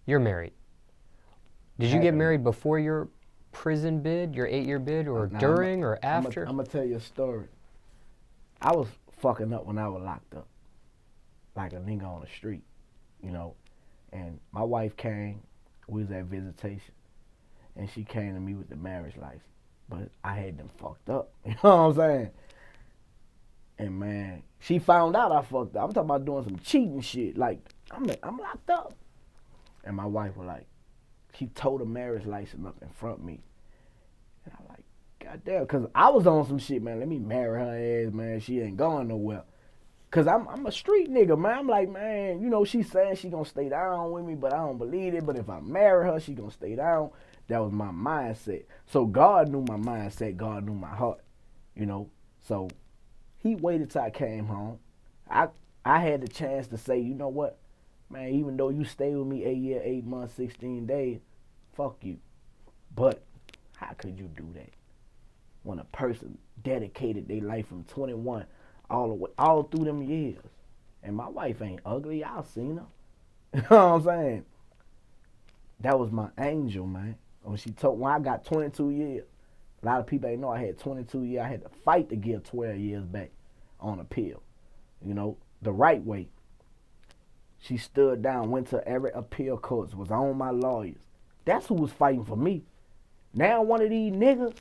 You're married. Did you get married before your prison bid, your 8-year bid, or during or after? I'm going to tell you a story. I was fucking up when I was locked up, like a nigga on the street, you know. And my wife came, we was at visitation, and she came to me with the marriage license. But I had them fucked up, you know what I'm saying? And man, she found out I fucked up. I'm talking about doing some cheating shit, like I'm locked up. And my wife was like, she tore the marriage license up in front of me. And I'm like, goddamn, because I was on some shit, man. Let me marry her ass, man. She ain't going nowhere. Because I'm a street nigga, man. I'm like, man, you know, she's saying she going to stay down with me, but I don't believe it. But if I marry her, she going to stay down. That was my mindset. So God knew my mindset. God knew my heart, you know. So he waited till I came home. I had the chance to say, you know what, man, even though you stay with me 8 years, 8 months, 16 days, fuck you. But how could you do that when a person dedicated their life from 21 all through them years? And my wife ain't ugly. Y'all seen her. You know what I'm saying? That was my angel, man. When I got 22 years, a lot of people ain't know I had 22 years. I had to fight to get 12 years back on appeal, you know, the right way. She stood down, went to every appeal courts, was on my lawyers. That's who was fighting for me. Now one of these niggas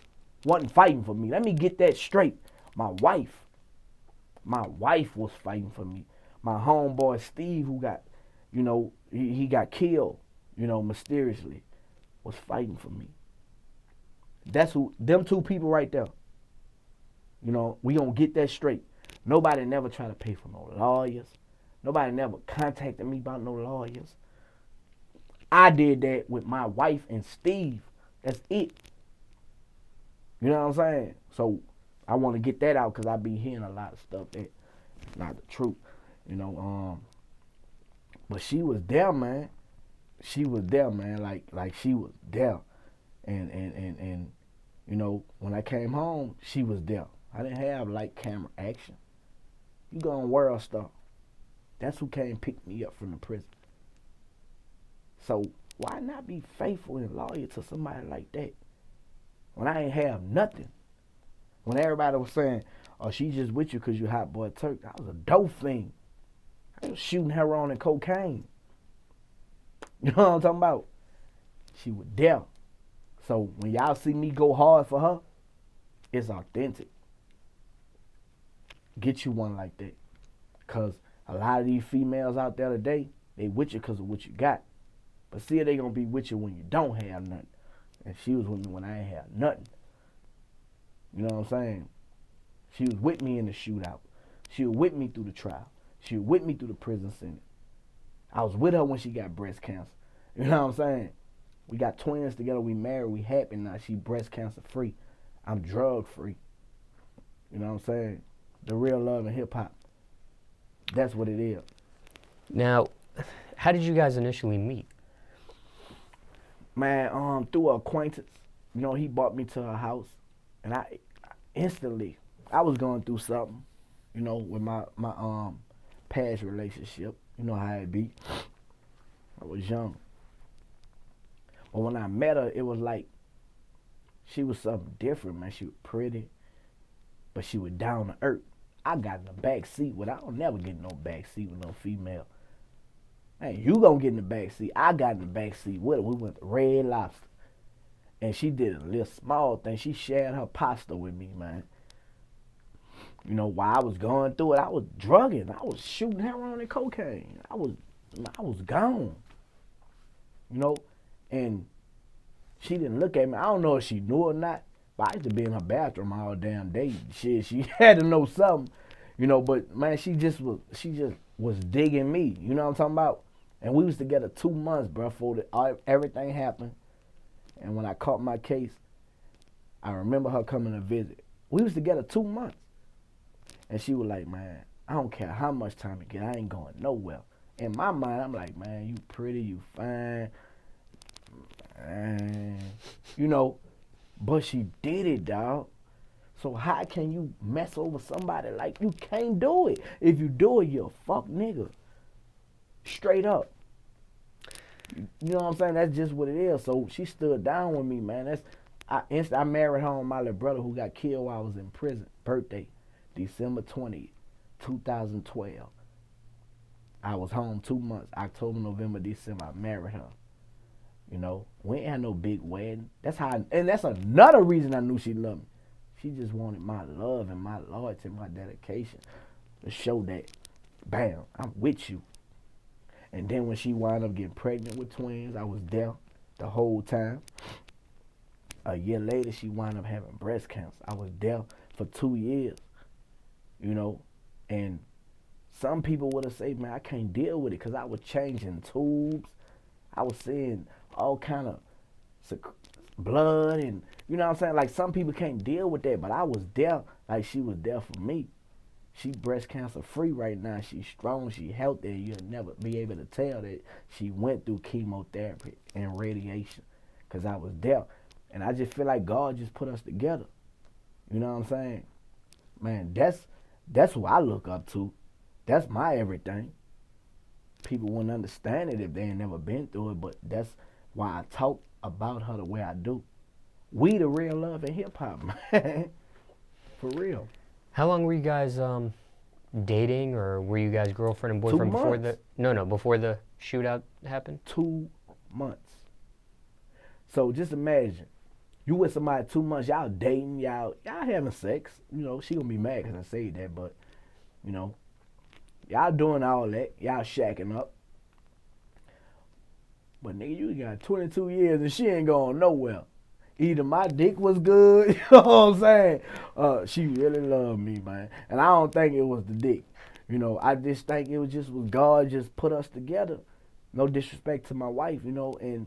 wasn't fighting for me. Let me get that straight. My wife was fighting for me. My homeboy Steve, who got, you know, he got killed, you know, mysteriously, was fighting for me. That's who, them two people right there. You know, we gonna get that straight. Nobody never tried to pay for no lawyers. Nobody never contacted me about no lawyers. I did that with my wife and Steve. That's it. You know what I'm saying? So I want to get that out because I be hearing a lot of stuff that's not the truth. You know, but she was there, man. She was there, man. Like she was there. And you know, when I came home, she was there. I didn't have light camera action. You go on World Star. That's who came pick me up from the prison. So why not be faithful and loyal to somebody like that when I ain't have nothing? When everybody was saying, oh, she just with you because you Hotboy Turk. I was a dope fiend. I was shooting heroin and cocaine. You know what I'm talking about? She was there. So when y'all see me go hard for her, it's authentic. Get you one like that. Because a lot of these females out there today, they with you because of what you got. But see, they going to be with you when you don't have nothing. And she was with me when I ain't have nothing. You know what I'm saying? She was with me in the shootout. She was with me through the trial. She was with me through the prison sentence. I was with her when she got breast cancer. You know what I'm saying? We got twins together. We married. We happy now. She breast cancer free. I'm drug free. You know what I'm saying? The real love in hip hop. That's what it is. Now, how did you guys initially meet? Man, through an acquaintance. You know, he brought me to her house, and I instantly, I was going through something, you know, with my past relationship. You know how it be. I was young. But when I met her, it was like she was something different, man. She was pretty, but she was down to earth. I got in the back seat with her. I don't never get in no back seat with no female. Hey, you gonna get in the back seat. I got in the back seat with her. We went to Red Lobster. And she did a little small thing. She shared her pasta with me, man. You know, while I was going through it, I was drugging. I was shooting heroin and cocaine. I was gone. You know, and she didn't look at me. I don't know if she knew or not, but I used to be in her bathroom all damn day. Shit, she had to know something, you know. But man, she just was digging me. You know what I'm talking about? And we was together 2 months, bro, before everything happened. And when I caught my case, I remember her coming to visit. We was together 2 months. And she was like, man, I don't care how much time it get, I ain't going nowhere. In my mind, I'm like, man, you pretty, you fine. Man, you know, but she did it, dog. So how can you mess over somebody like you can't do it? If you do it, you're a fuck nigga. Straight up. You know what I'm saying? That's just what it is. So she stood down with me, man. I married her on my little brother who got killed while I was in prison. Birthday, December 20th, 2012. I was home 2 months. October, November, December. I married her. You know, we ain't had no big wedding. And that's another reason I knew she loved me. She just wanted my love and my loyalty, my dedication to show that, bam, I'm with you. And then when she wound up getting pregnant with twins, I was there the whole time. A year later, she wound up having breast cancer. I was there for 2 years, you know. And some people would have said, man, I can't deal with it because I was changing tubes. I was seeing all kind of blood and, you know what I'm saying? Like, some people can't deal with that, but I was there like she was there for me. She breast cancer free right now. She's strong. She healthy. You'll never be able to tell that she went through chemotherapy and radiation because I was there. And I just feel like God just put us together. You know what I'm saying? Man, that's who I look up to. That's my everything. People wouldn't understand it if they ain't never been through it, but that's why I talk about her the way I do. We the real love in hip hop, man. For real. How long were you guys dating, or were you guys girlfriend and boyfriend 2 months. before the shootout happened? 2 months. So just imagine, you with somebody 2 months, y'all dating, y'all having sex. You know, she gonna be mad because I say that, but, you know, y'all doing all that. Y'all shacking up. But nigga, you got 22 years and she ain't going nowhere. Either my dick was good, you know what I'm saying? She really loved me, man. And I don't think it was the dick. You know, I just think it was God just put us together. No disrespect to my wife, you know, and,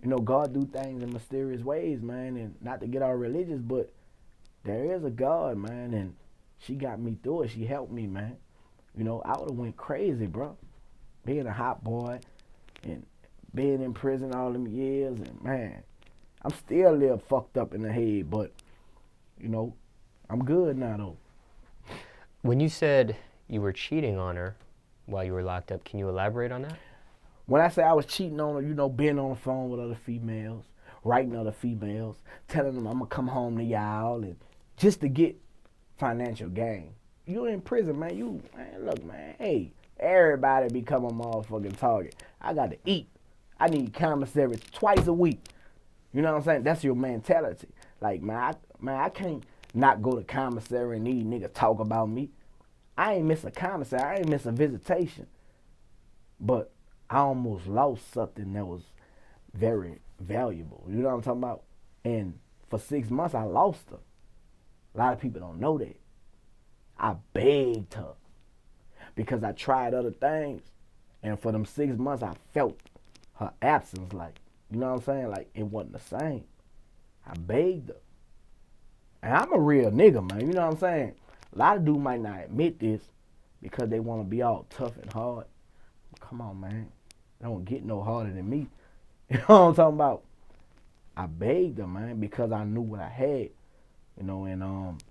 you know, God do things in mysterious ways, man, and not to get all religious, but there is a God, man, and she got me through it. She helped me, man. You know, I would have went crazy, bro. Being a hot boy and being in prison all them years, and, man, I'm still a little fucked up in the head, but, you know, I'm good now, though. When you said you were cheating on her while you were locked up, can you elaborate on that? When I say I was cheating on her, you know, being on the phone with other females, writing other females, telling them I'm going to come home to y'all, and just to get financial gain. You in prison, man. Man, look, man, hey, everybody become a motherfucking target. I got to eat. I need commissary twice a week. You know what I'm saying? That's your mentality. Like, man, I can't not go to commissary and these niggas talk about me. I ain't miss a commissary. I ain't miss a visitation. But I almost lost something that was very valuable. You know what I'm talking about? And for 6 months, I lost her. A lot of people don't know that. I begged her because I tried other things. And for them 6 months, I felt her absence, like, you know what I'm saying? Like, it wasn't the same. I begged her. And I'm a real nigga, man. You know what I'm saying? A lot of dudes might not admit this because they want to be all tough and hard. Come on, man. They don't get no harder than me. You know what I'm talking about? I begged her, man, because I knew what I had. You know, and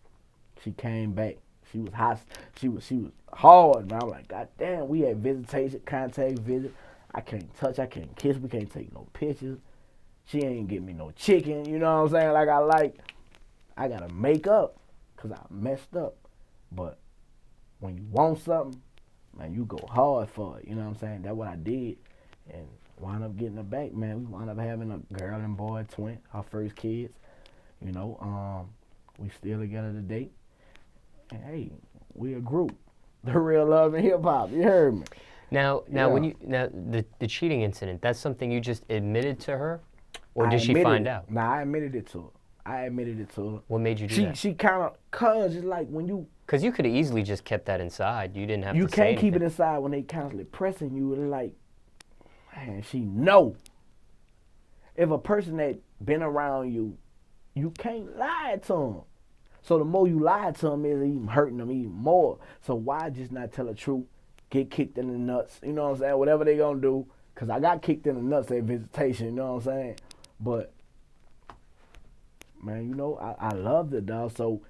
she came back. She was hot. She was hard, man. I'm like, God damn, we had visitation, contact visit. I can't touch, I can't kiss, we can't take no pictures. She ain't give me no chicken, you know what I'm saying? Like I gotta make up, cause I messed up. But when you want something, man, you go hard for it, you know what I'm saying? That's what I did. And wound up getting her back, man. We wound up having a girl and boy twin, our first kids. You know, we still together today. And hey, we a group. The real love in hip hop, you heard me. Now, Yeah. when the cheating incident, that's something you just admitted to her, or did she find out? Nah, I admitted it to her. What made you do that? She kind of, cause it's like when you. Because you could have easily just kept that inside. You didn't have You to say can't keep it anything. inside when they constantly pressing you. It's like, man, she know. If a person that been around you, you can't lie to them. So the more you lie to them, it's even hurting them even more. So why just not tell the truth? Get kicked in the nuts, you know what I'm saying? Whatever they gonna do, cause I got kicked in the nuts at visitation, you know what I'm saying? But man, you know, I loved it, dog. So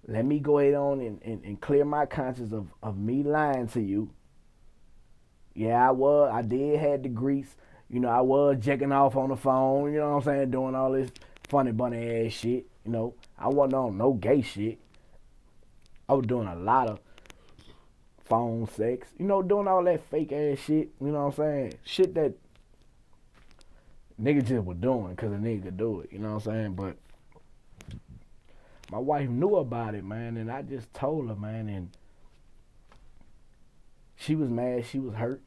let me go ahead on and clear my conscience of me lying to you. Yeah, I did have the grease, You know, I was jacking off on the phone, you know what I'm saying, doing all this funny bunny ass shit, you know. I wasn't on no gay shit. I was doing a lot of phone sex, you know, doing all that fake ass shit, you know what I'm saying? Shit that niggas just were doing because a nigga could do it, you know what I'm saying? But my wife knew about it, man, and I just told her, man, and she was mad, she was hurt.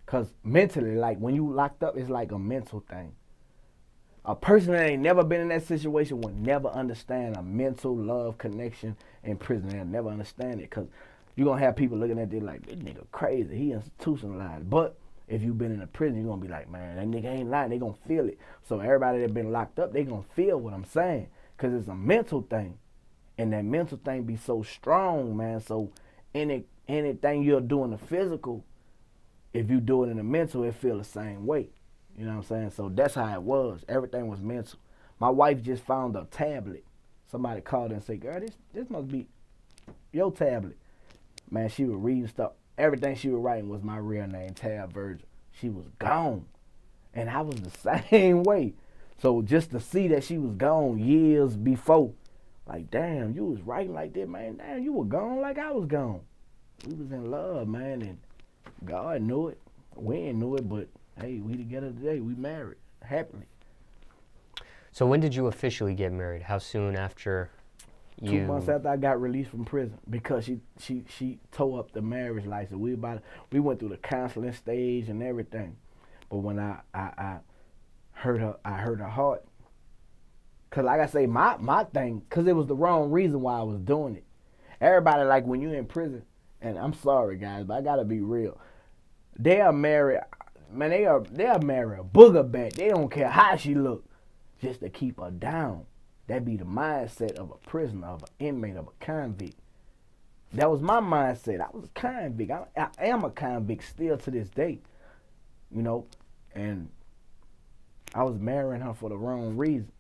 Because mentally, like, when you locked up, it's like a mental thing. A person that ain't never been in that situation will never understand a mental love connection in prison. They'll never understand it because you're going to have people looking at it like, this nigga crazy, he institutionalized. But if you've been in a prison, you're going to be like, man, that nigga ain't lying. They going to feel it. So everybody that been locked up, they going to feel what I'm saying because it's a mental thing. And that mental thing be so strong, man. So anything you're doing the physical, if you do it in the mental, it feel the same way. You know what I'm saying? So that's how it was. Everything was mental. My wife just found a tablet. Somebody called and said, girl, this must be your tablet. Man, she was reading stuff. Everything she was writing was my real name, Tab Virgil. She was gone. And I was the same way. So just to see that she was gone years before, like, damn, you was writing like that, man. Damn, you were gone like I was gone. We was in love, man, and God knew it. We ain't knew it, but hey, we together today. We married happily. So when did you officially get married? How soon after you? 2 months after I got released from prison because she tore up the marriage license. We went through the counseling stage and everything, but when I hurt her heart. Cause like I say, my thing, cause it was the wrong reason why I was doing it. Everybody like when you in prison, and I'm sorry guys, but I gotta be real. They'll marry, man. They'll marry a booger bat. They don't care how she look, just to keep her down. That be the mindset of a prisoner, of an inmate, of a convict. That was my mindset. I was a convict. I am a convict still to this day, you know. And I was marrying her for the wrong reason.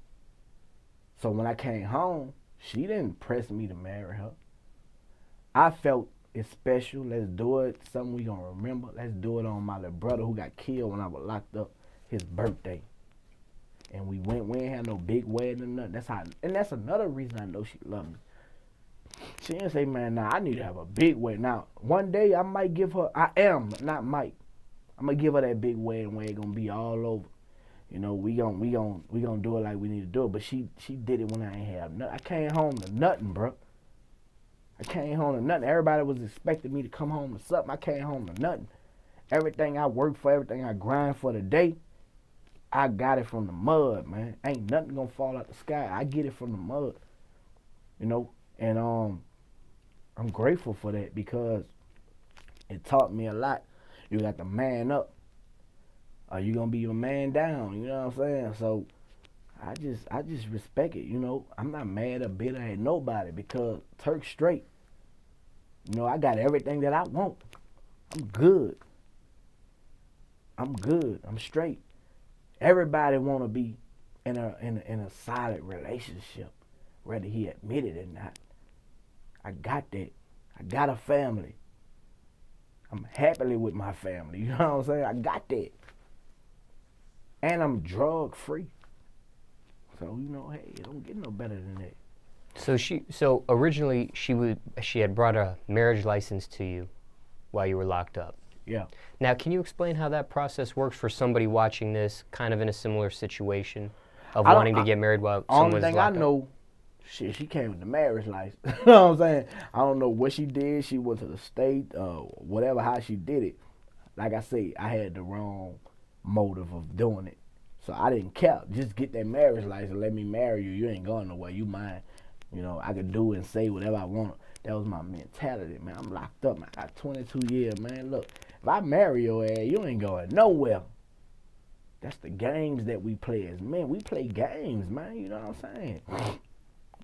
So when I came home, she didn't press me to marry her. I felt it's special. Let's do it. Something we gonna remember. Let's do it on my little brother who got killed when I was locked up, his birthday. And we ain't had no big wedding or nothing. That's another reason I know she loved me. She didn't say, man, nah, I need to have a big wedding. Now, one day I might give her, I'm gonna give her that big wedding where it gonna be all over. You know, we gonna do it like we need to do it. But she did it when I ain't have nothing. I came home to nothing, bro. I came home to nothing. Everybody was expecting me to come home to something. I came home to nothing. Everything I worked for, everything I grind for today, I got it from the mud, man. Ain't nothing gonna fall out the sky. I get it from the mud. You know, and I'm grateful for that because it taught me a lot. You got to man up. Are you gonna be your man down? You know what I'm saying? So I just respect it, you know. I'm not mad or bitter at nobody because Turk straight. You know, I got everything that I want. I'm good. I'm straight. Everybody wanna be in a solid relationship, whether he admit it or not. I got that. I got a family. I'm happily with my family. You know what I'm saying? I got that. And I'm drug free. So, you know, hey, it don't get no better than that. So originally she had brought a marriage license to you while you were locked up. Yeah. Now, can you explain how that process works for somebody watching this, kind of in a similar situation of wanting to get married while someone's locked up? Only thing I know, she came with the marriage license. You know what I'm saying? I don't know what she did. She went to the state, whatever, how she did it. Like I say, I had the wrong motive of doing it. So I didn't care. Just get that marriage license. Let me marry you. You ain't going nowhere. You mine. You know, I could do and say whatever I want. That was my mentality, man. I'm locked up, man. I got 22 years, man. Look, if I marry your ass, you ain't going nowhere. That's the games that we play as men. We play games, man. You know what I'm saying?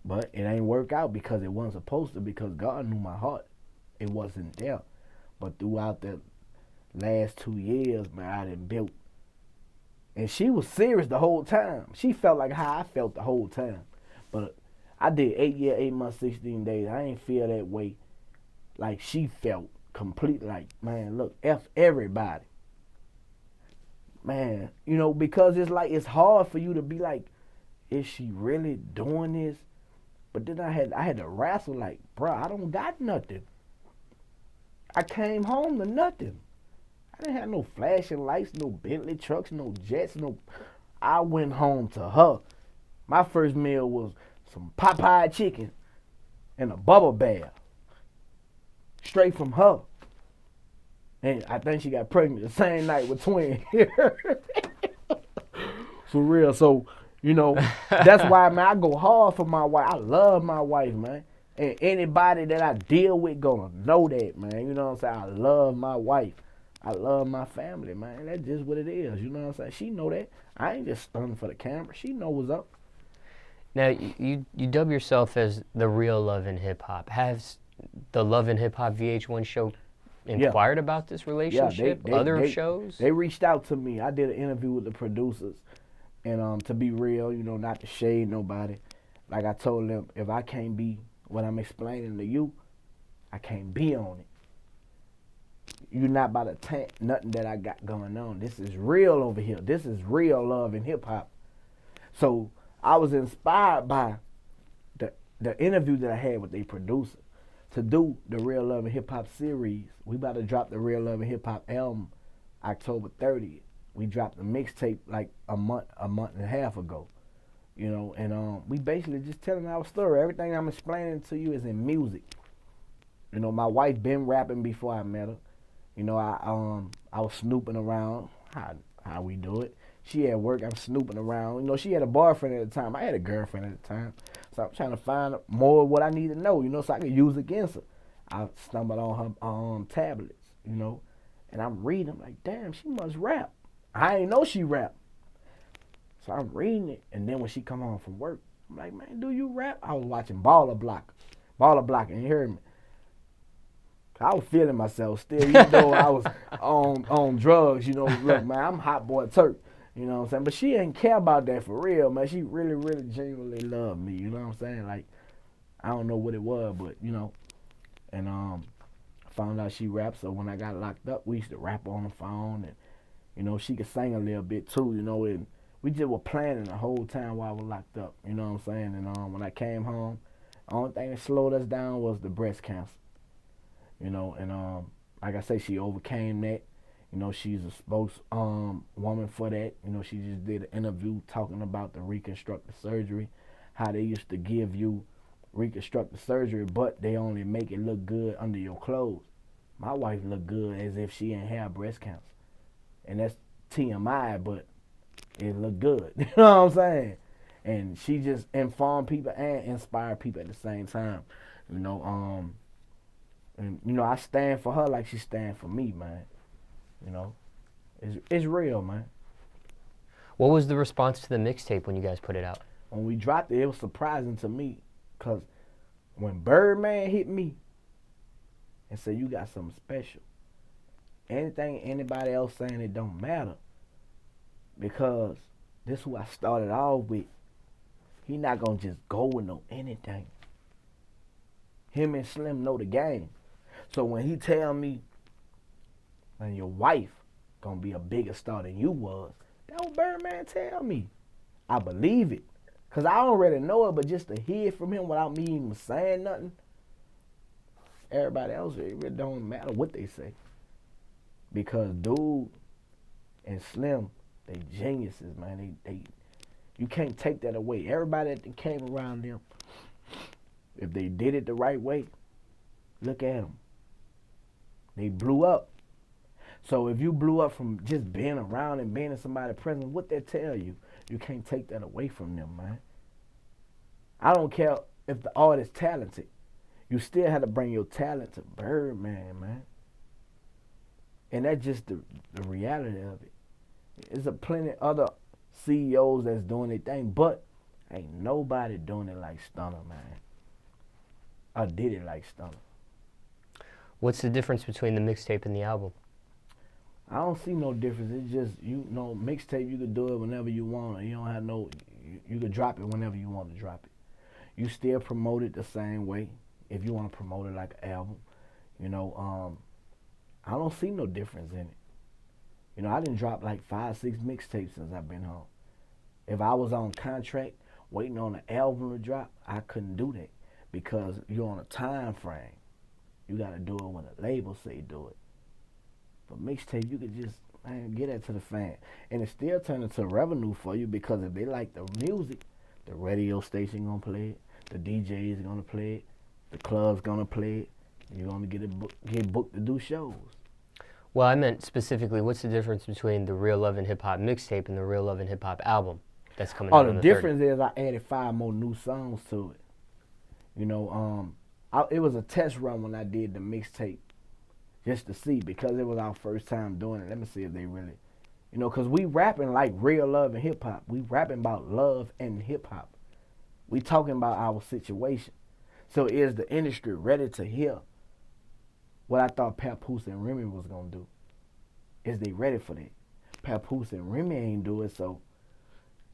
But it ain't work out because it wasn't supposed to, because God knew my heart. It wasn't there. But throughout the last 2 years, man, I done built. And she was serious the whole time. She felt like how I felt the whole time. But I did 8 years, 8 months, 16 days. I ain't feel that way like she felt. Completely like, man, look, F everybody. man, you know, because it's like it's hard for you to be like, is she really doing this? But then I had to wrestle like, bro, I don't got nothing. I came home to nothing. I didn't have no flashing lights, no Bentley trucks, no jets, no. I went home to her. My first meal was some Popeye chicken and a bubble bath, straight from her. And I think she got pregnant the same night with twins. For real. So, you know, that's why, man, I go hard for my wife. I love my wife, man. And anybody that I deal with gonna know that, man. You know what I'm saying? I love my wife. I love my family, man. That's just what it is. You know what I'm saying? She know that. I ain't just stunning for the camera. She know what's up. Now, you dub yourself as the real Love in Hip Hop. Has the Love in Hip Hop VH1 show inquired about this relationship? Other shows? They reached out to me. I did an interview with the producers. And to be real, you know, not to shade nobody, like I told them, if I can't be what I'm explaining to you, I can't be on it. You're not about to taint nothing that I got going on. This is real over here. This is real love in hip hop. So I was inspired by the interview that I had with the producer to do the Real Love in Hip Hop series. We about to drop the Real Love in Hip Hop album October 30th. We dropped the mixtape like a month and a half ago, you know, and we basically just telling our story. Everything I'm explaining to you is in music. You know, my wife been rapping before I met her. You know, I was snooping around, how we do it. She at work, I'm snooping around. You know, she had a boyfriend at the time. I had a girlfriend at the time. So I'm trying to find more of what I need to know, you know, so I can use it against her. I stumbled on her tablets, you know, and I'm reading. I'm like, damn, she must rap. I ain't know she rap. So I'm reading it, and then when she come home from work, I'm like, man, do you rap? I was watching Baller Block, and you heard me. I was feeling myself still, even though I was on drugs, you know. Look, man, I'm Hotboy Turk, you know what I'm saying? But she didn't care about that for real, man. She really, really genuinely loved me, you know what I'm saying? Like, I don't know what it was, but, you know, and I found out she raps, so when I got locked up, we used to rap on the phone, and you know, she could sing a little bit too, you know, and we just were planning the whole time while I was locked up, you know what I'm saying? And when I came home, the only thing that slowed us down was the breast cancer, you know, and like I say, she overcame that. You know, she's a spokeswoman for that. You know, she just did an interview talking about the reconstructive surgery, how they used to give you reconstructive surgery, but they only make it look good under your clothes. My wife looked good as if she didn't have breast cancer. And that's TMI, but it looked good. You know what I'm saying? And she just informed people and inspired people at the same time. You know, and you know, I stand for her like she stand for me, man. You know, it's real, man. What was the response to the mixtape when you guys put it out? When we dropped it, it was surprising to me, cause when Birdman hit me and said you got something special, anything anybody else saying, it don't matter, because this is who I started off with. He not gonna just go with no anything. Him and Slim know the game. So when he tell me, man, your wife gonna be a bigger star than you was, that what Birdman tell me. I believe it. Cause I already know it, but just to hear it from him without me even saying nothing, everybody else, it really don't matter what they say. Because Dude and Slim, they geniuses, man. They you can't take that away. Everybody that came around them, if they did it the right way, look at them. They blew up. So if you blew up from just being around and being in somebody's presence, what they tell you, you can't take that away from them, man. I don't care if the artist talented. You still have to bring your talent to Birdman, man. And that's just the reality of it. There's a plenty other CEOs that's doing their thing, but ain't nobody doing it like Stunner, man. I did it like Stunner. What's the difference between the mixtape and the album? I don't see no difference. It's just, you know, mixtape, you could do it whenever you want. You don't have no, you could drop it whenever you want to drop it. You still promote it the same way if you want to promote it like an album. You know, I don't see no difference in it. You know, I didn't drop like 5, 6 mixtapes since I've been home. If I was on contract waiting on an album to drop, I couldn't do that because you're on a time frame. You got to do it when the label say do it. But mixtape, you could just, man, get that to the fan. And it still turn into revenue for you because if they like the music, the radio station going to play it, the DJ is going to play it, the club's going to play it, and you're going to get booked to do shows. Well, I meant specifically, what's the difference between the Real Love and Hip Hop mixtape and the Real Love and Hip Hop album that's coming out on the 30th? The difference is I added 5 more new songs to it. You know, it was a test run when I did the mixtape just to see because it was our first time doing it. Let me see if they really, you know, because we rapping like real love and hip hop. We rapping about love and hip hop. We talking about our situation. So is the industry ready to hear what I thought Papoose and Remy was going to do? Is they ready for that? Papoose and Remy ain't do it, so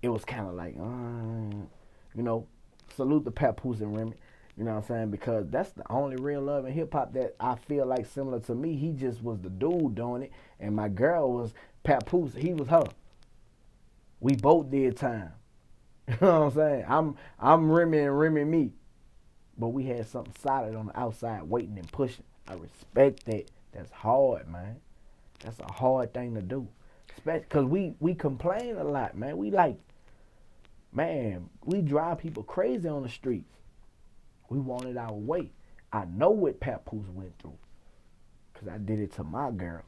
it was kind of like, you know, salute the Papoose and Remy. You know what I'm saying? Because that's the only real love in hip-hop that I feel like similar to me. He just was the dude doing it, and my girl was Papoose. He was her. We both did time. You know what I'm saying? I'm Remy and Remy me. But we had something solid on the outside waiting and pushing. I respect that. That's hard, man. That's a hard thing to do. Because we complain a lot, man. We like, man, we drive people crazy on the streets. We want it our way. I know what Papoose went through because I did it to my girl,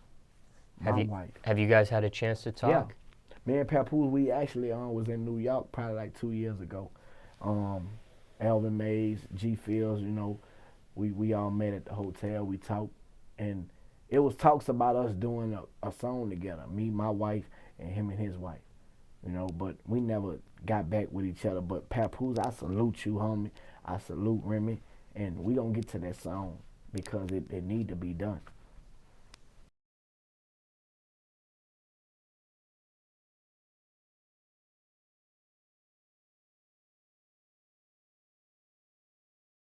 my wife. Have you guys had a chance to talk? Yeah. Me and Papoose, we actually was in New York probably like 2 years ago. Alvin Mays, G Fields, you know, we all met at the hotel. We talked, and it was talks about us doing a song together, me, my wife, and him and his wife. You know, but we never got back with each other. But Papoose, I salute you, homie. I salute Remy, and we gonna get to that song because it need to be done.